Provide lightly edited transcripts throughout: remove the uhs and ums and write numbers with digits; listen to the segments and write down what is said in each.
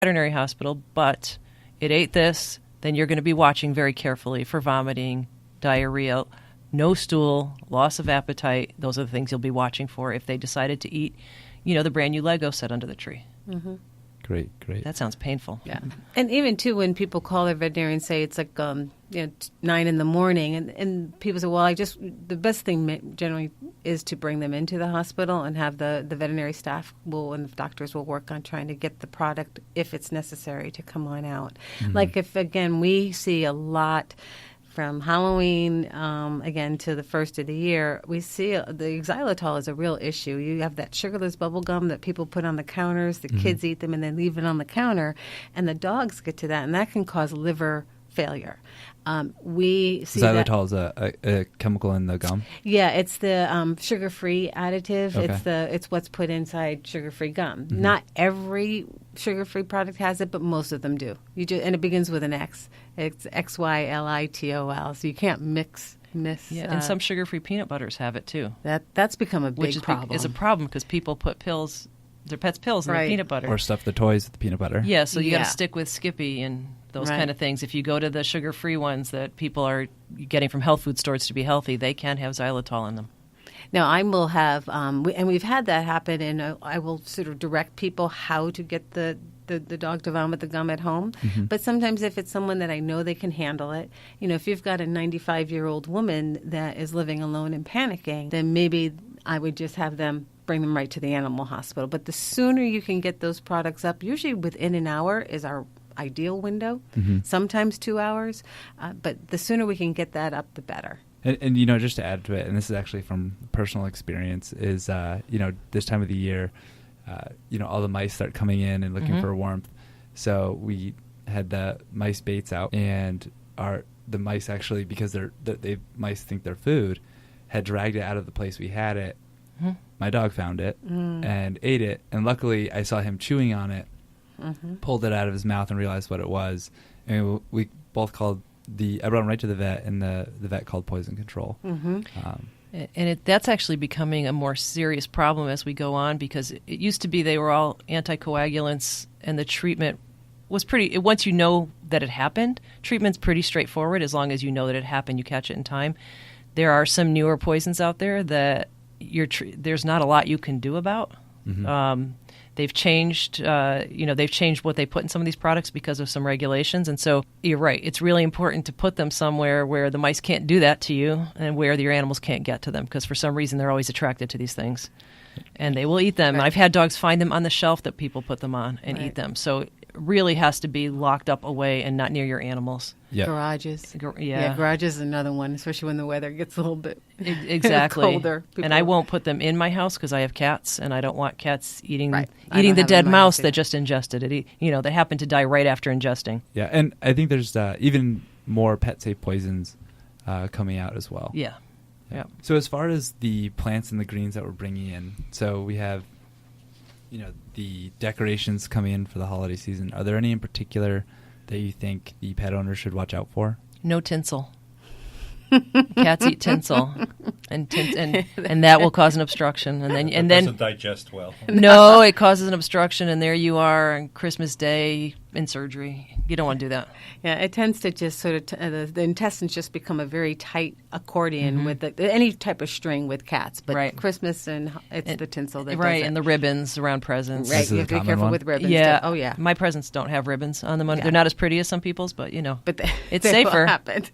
veterinary hospital, but it ate this, then you're going to be watching very carefully for vomiting, diarrhea, no stool, loss of appetite. Those are the things you'll be watching for if they decided to eat, the brand new Lego set under the tree. Mm-hmm. Great. That sounds painful. Yeah. And even, too, when people call their veterinarian, say it's like 9 in the morning, and people say, well, the best thing generally is to bring them into the hospital and have the veterinary staff and the doctors will work on trying to get the product, if it's necessary, to come on out. Mm-hmm. Like if, again, we see a lot from Halloween, again, to the first of the year, we see the xylitol is a real issue. You have that sugarless bubble gum that people put on the counters. The kids eat them and then leave it on the counter. And the dogs get to that, and that can cause liver failure. We see xylitol is a chemical in the gum? Yeah, it's the sugar-free additive. Okay. It's what's put inside sugar-free gum. Mm-hmm. Not every sugar-free product has it, but most of them do. And it begins with an X. It's XYLITOL, so you can't miss. Yeah, and some sugar-free peanut butters have it too. That's become a big problem. Which is a problem because people put their pets' pills in the peanut butter. Or stuff the toys with the peanut butter. Yeah, so you got to stick with Skippy and those kind of things. If you go to the sugar-free ones that people are getting from health food stores to be healthy, they can have xylitol in them. Now, I will have, and we've had that happen, and I will sort of direct people how to get the dog to vomit the gum at home. Mm-hmm. But sometimes if it's someone that I know they can handle it, if you've got a 95-year-old woman that is living alone and panicking, then maybe I would just have them bring them right to the animal hospital. But the sooner you can get those products up, usually within an hour is our ideal window, sometimes 2 hours. But the sooner we can get that up, the better. And just to add to it, and this is actually from personal experience, is, this time of the year, all the mice start coming in and looking for warmth. So we had the mice baits out, and the mice actually, because mice think they're food, had dragged it out of the place we had it. Mm-hmm. My dog found it and ate it, and luckily I saw him chewing on it, pulled it out of his mouth and realized what it was. And we both called I brought him right to the vet, and the vet called poison control. Mm-hmm. And that's actually becoming a more serious problem as we go on, because it used to be they were all anticoagulants, and the treatment was pretty. Once you know that it happened, treatment's pretty straightforward as long as you know that it happened, you catch it in time. There are some newer poisons out there that there's not a lot you can do about. Mm-hmm. They've changed, they've changed what they put in some of these products because of some regulations. And so you're right. It's really important to put them somewhere where the mice can't do that to you and where your animals can't get to them, because for some reason they're always attracted to these things. And they will eat them. Right. I've had dogs find them on the shelf that people put them on and eat them. So it really has to be locked up away and not near your animals. Yep. Garages. Garages is another one, especially when the weather gets a little bit colder. And I won't put them in my house because I have cats, and I don't want cats eating the dead mouse that just ingested it. They happen to die right after ingesting. Yeah, and I think there's even more pet-safe poisons coming out as well. Yeah. Yeah. So as far as the plants and the greens that we're bringing in, so we have, the decorations coming in for the holiday season. Are there any in particular that you think the pet owner should watch out for? No tinsel. Cats eat tinsel, and that will cause an obstruction, and then doesn't digest well. No, it causes an obstruction, and there you are on Christmas Day in surgery. You don't want to do that. Yeah, it tends to just sort of the intestines just become a very tight accordion with any type of string with cats. But Christmas and the tinsel that does it. And the ribbons around presents. Right, you have to be careful with ribbons. Yeah, oh yeah. My presents don't have ribbons on them. Yeah. They're not as pretty as some people's, but it's they safer. Will happen.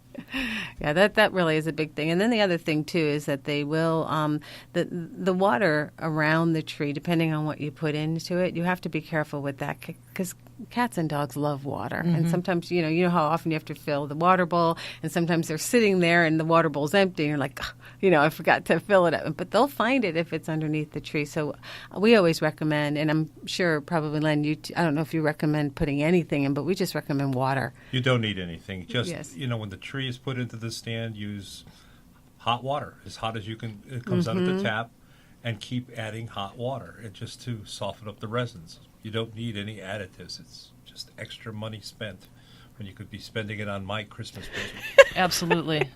Yeah, that really is a big thing. And then the other thing too is that they will the water around the tree, depending on what you put into it, you have to be careful with that, because cats and dogs love water. And sometimes, you know how often you have to fill the water bowl, and sometimes they're sitting there and the water bowl's empty and you're like, I forgot to fill it up. But they'll find it if it's underneath the tree. So we always recommend, and I'm sure probably, Len, I don't know if you recommend putting anything in, but we just recommend water. You don't need anything. Just, when the tree is put into the stand, use hot water, as hot as you can. It comes out of the tap, and keep adding hot water, just to soften up the resins. You don't need any additives. It's just extra money spent when you could be spending it on my Christmas present. Absolutely.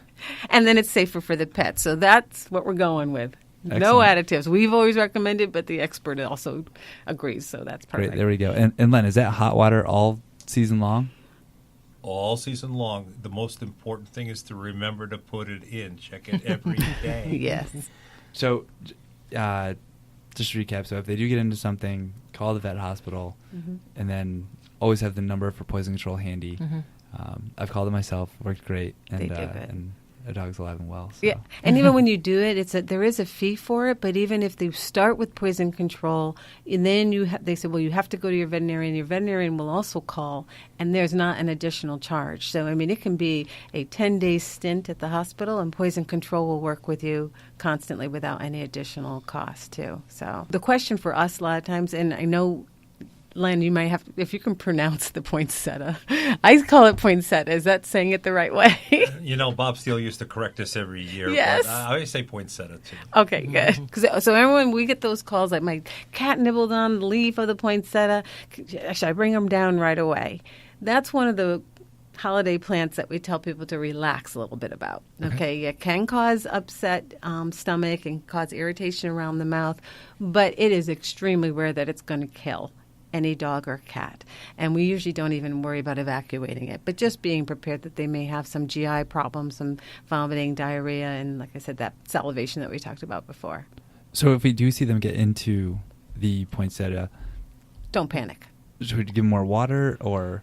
And then it's safer for the pet. So that's what we're going with. No additives. We've always recommended, but the expert also agrees, so that's perfect. Great, there we go. And Len, is that hot water all season long? All season long. The most important thing is to remember to put it in. Check it every day. Yes. So, just to recap, so if they do get into something, call the vet hospital, and then always have the number for poison control handy. I've called it myself. Worked great. And, they do good. And the dog's alive and well. So. Yeah, and even when you do it, there is a fee for it. But even if they start with poison control, and then they say, well, you have to go to your veterinarian. Your veterinarian will also call, and there's not an additional charge. So I mean, it can be a 10-day stint at the hospital, and poison control will work with you constantly without any additional cost too. So the question for us a lot of times, and I know, Len, you might have to, if you can pronounce the poinsettia. I call it poinsettia. Is that saying it the right way? Bob Steele used to correct us every year. Yes. But I always say poinsettia, too. Okay, good. So everyone, we get those calls like, my cat nibbled on the leaf of the poinsettia. Should I bring them down right away? That's one of the holiday plants that we tell people to relax a little bit about. Okay, it can cause upset stomach and cause irritation around the mouth, but it is extremely rare that it's going to kill any dog or cat. And we usually don't even worry about evacuating it, but just being prepared that they may have some GI problems, some vomiting, diarrhea, and like I said, that salivation that we talked about before. So if we do see them get into the poinsettia, don't panic. Should we give them more water, or?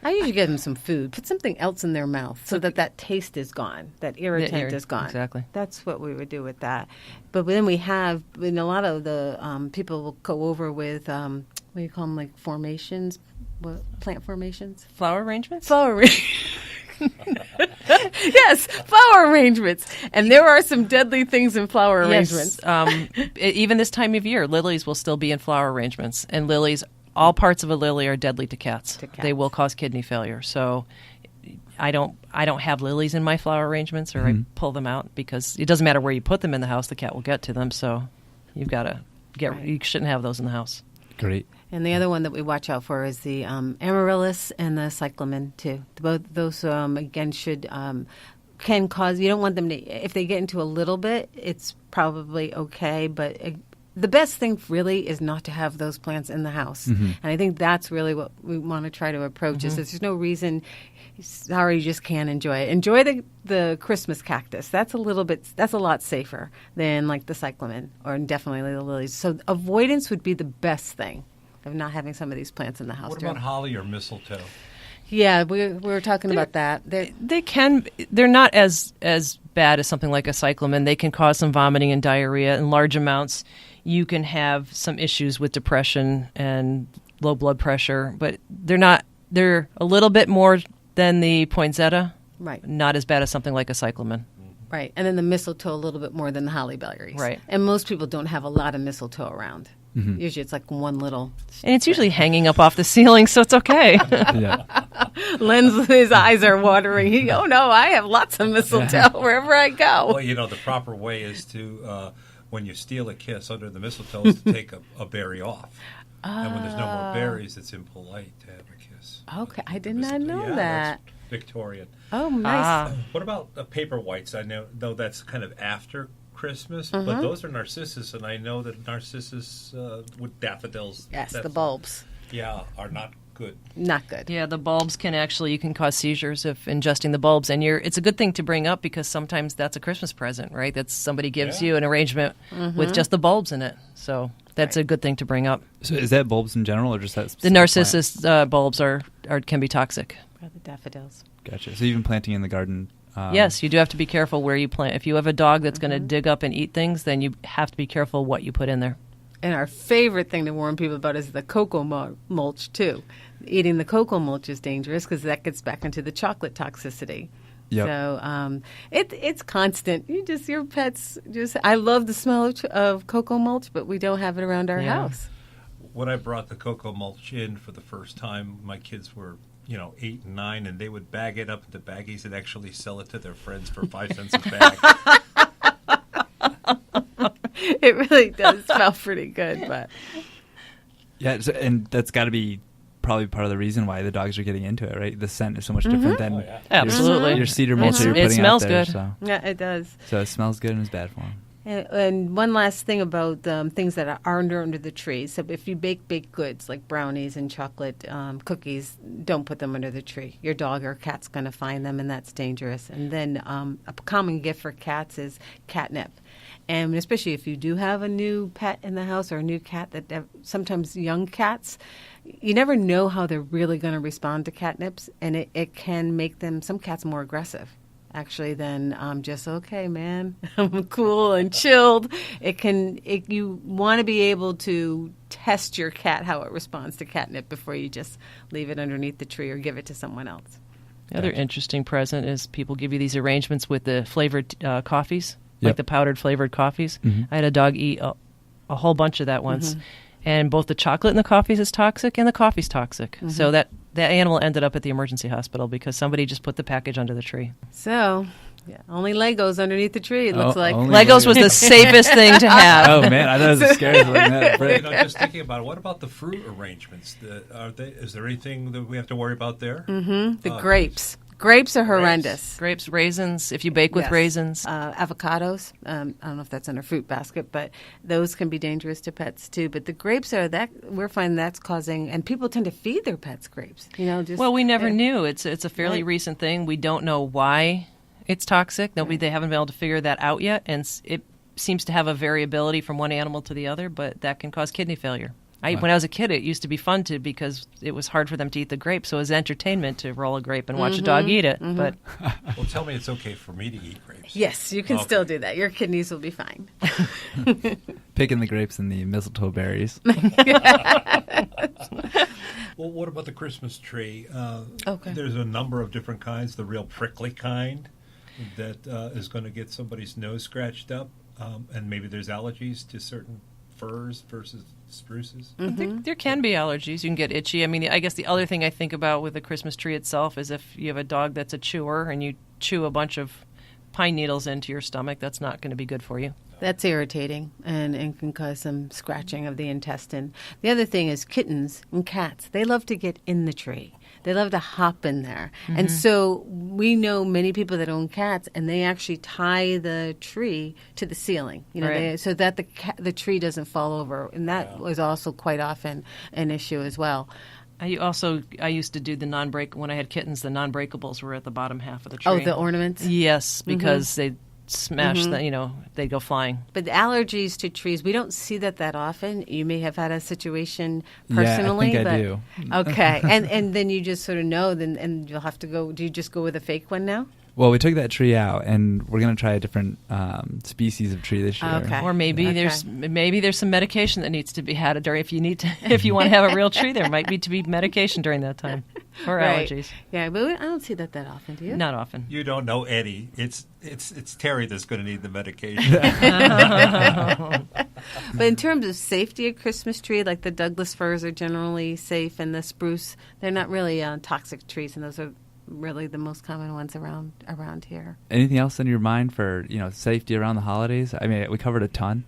I usually give them some food. Put something else in their mouth so that taste is gone, that irritant is gone. Exactly. That's what we would do with that. But then we have, in a lot of the people will go over with, what do you call them, like formations? What, plant formations? Flower arrangements? Yes, flower arrangements. And there are some deadly things in flower arrangements. Even this time of year, lilies will still be in flower arrangements. And lilies, all parts of a lily are deadly to cats. They will cause kidney failure. So I don't have lilies in my flower arrangements, or I pull them out, because it doesn't matter where you put them in the house, the cat will get to them. So you've got to you shouldn't have those in the house. Great. And the other one that we watch out for is the amaryllis and the cyclamen too. Both those again can cause. You don't want them to. If they get into a little bit, it's probably okay. But the best thing really is not to have those plants in the house. And I think that's really what we want to try to approach. Is there's no reason. Sorry, you just can't enjoy it. Enjoy the Christmas cactus. That's a lot safer than like the cyclamen or definitely the lilies. So avoidance would be the best thing of not having some of these plants in the house. What about holly or mistletoe? Yeah, we were talking about that. They're not as bad as something like a cyclamen. They can cause some vomiting and diarrhea in large amounts. You can have some issues with depression and low blood pressure, but they're a little bit more than the poinsettia. Right. Not as bad as something like a cyclamen. Right. And then the mistletoe a little bit more than the holly berries. Right. And most people don't have a lot of mistletoe around. Usually it's like one little. And it's usually hanging up off the ceiling, so it's okay. Len's, his eyes are watering. Oh, no, I have lots of mistletoe wherever I go. Well, the proper way is to, when you steal a kiss under the mistletoe, is to take a berry off. And when there's no more berries, it's impolite to have a kiss. Okay, I did not know that. That's Victorian. Oh, nice. What about paper whites? I know, though, that's kind of after Christmas, but those are narcissus, and I know that narcissus with daffodils. Yes, the bulbs. Yeah, are not good. Not good. Yeah, the bulbs you can cause seizures if ingesting the bulbs, and it's a good thing to bring up because sometimes that's a Christmas present, right? That's somebody gives you an arrangement with just the bulbs in it, so that's a good thing to bring up. So is that bulbs in general, or just that? The narcissus bulbs can be toxic. Or the daffodils. Gotcha. So even planting in the garden. Yes, you do have to be careful where you plant. If you have a dog that's going to dig up and eat things, then you have to be careful what you put in there. And our favorite thing to warn people about is the cocoa mulch, too. Eating the cocoa mulch is dangerous because that gets back into the chocolate toxicity. Yep. So it's constant. Your pets I love the smell of cocoa mulch, but we don't have it around our house. When I brought the cocoa mulch in for the first time, my kids were 8 and 9, and they would bag it up into baggies and actually sell it to their friends for 5 cents a bag. It really does smell pretty good, but yeah, and that's got to be probably part of the reason why the dogs are getting into it, right? The scent is so much different than absolutely your cedar mulch that you're putting it smells out there. good. So. Yeah, it does. So it smells good and it's bad for them. And one last thing about things that are under the tree. So if you bake baked goods like brownies and chocolate cookies, don't put them under the tree. Your dog or cat's going to find them, and that's dangerous. And then a common gift for cats is catnip. And especially if you do have a new pet in the house or a new cat, sometimes young cats, you never know how they're really going to respond to catnips, and it can make some cats more aggressive. Actually, then I'm just okay, man. I'm cool and chilled. You want to be able to test your cat how it responds to catnip before you just leave it underneath the tree or give it to someone else. The other interesting present is people give you these arrangements with the flavored coffees, like the powdered flavored coffees. Mm-hmm. I had a dog eat a whole bunch of that once. Mm-hmm. And both the chocolate in the coffees is toxic and the coffee's toxic. Mm-hmm. So that animal ended up at the emergency hospital because somebody just put the package under the tree. So, only Legos underneath the tree, it looks like. Legos was the safest thing to have. Oh, man, I thought it was scary. Just thinking about it, what about the fruit arrangements? Is there anything that we have to worry about there? Mm-hmm. The grapes. Grapes are horrendous. Grapes, raisins, if you bake with raisins. Avocados. I don't know if that's in a fruit basket, but those can be dangerous to pets too. But the grapes we're finding that's causing, and people tend to feed their pets grapes. We never knew. It's a fairly recent thing. We don't know why it's toxic. They haven't been able to figure that out yet, and it seems to have a variability from one animal to the other, but that can cause kidney failure. When I was a kid, it used to be fun because it was hard for them to eat the grape, so it was entertainment to roll a grape and watch a dog eat it. Mm-hmm. But well, tell me it's okay for me to eat grapes. Yes, you can still do that. Your kidneys will be fine. Picking the grapes and the mistletoe berries. Well, what about the Christmas tree? Okay. There's a number of different kinds. The real prickly kind that is going to get somebody's nose scratched up, and maybe there's allergies to certain firs versus spruces? Mm-hmm. There can be allergies. You can get itchy. I mean, I guess the other thing I think about with the Christmas tree itself is if you have a dog that's a chewer and you chew a bunch of pine needles into your stomach, that's not going to be good for you. That's irritating and can cause some scratching of the intestine. The other thing is kittens and cats. They love to get in the tree. They love to hop in there. Mm-hmm. And so we know many people that own cats, and they actually tie the tree to the ceiling, so that the tree doesn't fall over. And that was also quite often an issue as well. I used to do when I had kittens, the non-breakables were at the bottom half of the tree. Oh, the ornaments? Yes, because they smash they go flying. But the allergies to trees, we don't see that often. You may have had a situation personally. Yeah, I think I do. Okay. and then you just sort of know, and you'll have to go, do you just go with a fake one now? Well, we took that tree out, and we're going to try a different species of tree this year. Okay. Or maybe there's some medication that needs to be had during. If you want to have a real tree, there might need to be medication during that time, or allergies. Yeah, but I don't see that often. Do you? Not often. You don't know Eddie. It's Terry that's going to need the medication. But in terms of safety of Christmas tree, like the Douglas firs are generally safe, and the spruce, they're not really toxic trees, and those are really the most common ones around here. Anything else in your mind for safety around the holidays? I mean, we covered a ton.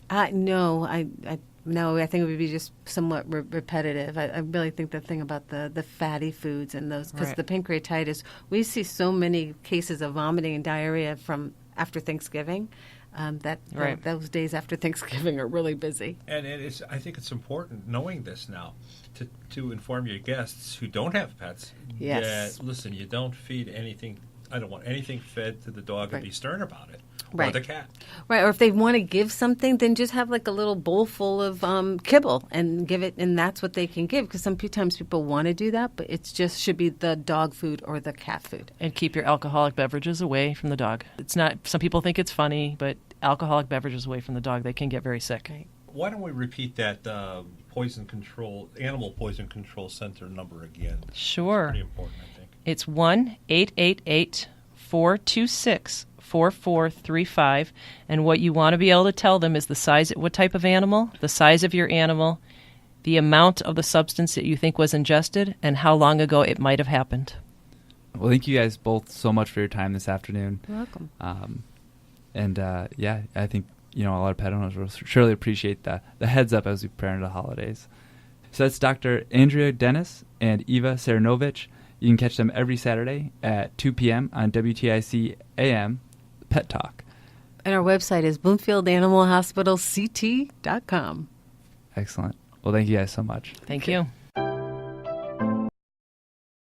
No, I think it would be just somewhat repetitive. I really think the thing about the fatty foods and those, because the pancreatitis, we see so many cases of vomiting and diarrhea from after Thanksgiving. Those days after Thanksgiving are really busy. And I think it's important knowing this now to inform your guests who don't have pets that, listen, you don't feed anything. I don't want anything fed to the dog and be stern about it. Or the cat. Right, or if they want to give something, then just have like a little bowl full of kibble and give it, and that's what they can give, because sometimes people want to do that, but it just should be the dog food or the cat food. And keep your alcoholic beverages away from the dog. It's not, some people think it's funny, but alcoholic beverages away from the dog, they can get very sick. Right. Why don't we repeat that animal poison control center number again? Sure. Pretty important, I think. It's 1-888-426-4435, and what you want to be able to tell them is the size, what type of animal, the size of your animal, the amount of the substance that you think was ingested, and how long ago it might have happened. Well, thank you guys both so much for your time this afternoon. You're welcome. I think a lot of pet owners will surely appreciate the heads up as we prepare into the holidays. So that's Dr. Andrea Dennis and Eva Ceranowicz. You can catch them every Saturday at 2 p.m. on WTIC AM Pet Talk. And our website is bloomfieldanimalhospitalct.com. Excellent. Well, thank you guys so much. Thank you.